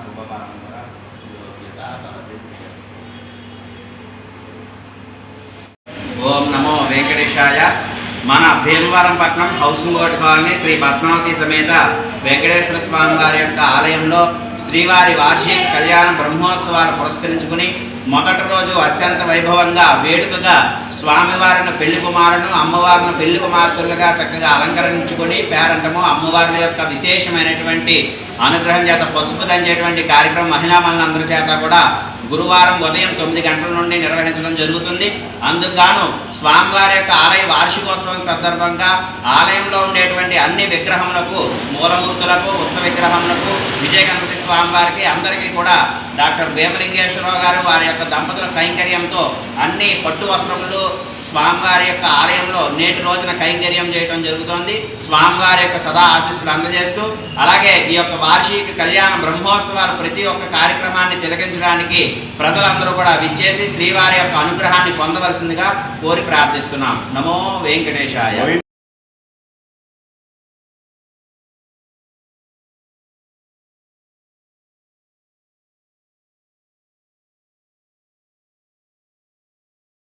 శుభపరంగా యోగ్యత ఓం నమో వెంకటేశాయ. మన Bhimavaram Patnam housing board colony Sri Padmavathi సమేత వెంకటేశ్వర స్వామి వారి యొక్క ఆలయంలో శ్రీవారి వార్షిక కళ్యాణ బ్రహ్మోత్సవాలు పురస్కరించుకుని మొదటి రోజు అత్యంత వైభవంగా వేడుకగా స్వామివారిని పెళ్లి కుమారును అమ్మవారిని పెళ్లి కుమార్తెలుగా చక్కగా అలంకరించుకొని పేరంటము అమ్మవారి యొక్క విశేషమైనటువంటి అనుగ్రహం చేత పసుపు దంచేటువంటి కార్యక్రమం మహిళా మనులందరి చేత కూడా గురువారం ఉదయం 9 గంటల నుండి నిర్వహించడం జరుగుతుంది. అందుకు స్వామివారి యొక్క ఆలయ వార్షికోత్సవం సందర్భంగా ఆలయంలో ఉండేటువంటి అన్ని విగ్రహములకు మూలమూర్తులకు ఉత్సవ విగ్రహములకు విజయ గణపతి స్వామివారికి అందరికీ కూడా డాక్టర్ భీమలింగేశ్వరరావు గారు వారి యొక్క దంపతుల కైంకర్యంతో అన్ని పట్టు వస్త్రములు స్వామివారి యొక్క ఆలయంలో నేటి రోజున కైంకర్యం చేయడం జరుగుతోంది. స్వామివారి యొక్క సదా ఆశీస్సులు అందజేస్తూ అలాగే ఈ యొక్క వార్షిక కళ్యాణ బ్రహ్మోత్సవాలు ప్రతి ఒక్క కార్యక్రమాన్ని తిలకించడానికి ప్రజలందరూ కూడా విచ్చేసి శ్రీవారి యొక్క అనుగ్రహాన్ని పొందవలసిందిగా కోరి ప్రార్థిస్తున్నాం. నమో వెంకటేశాయ.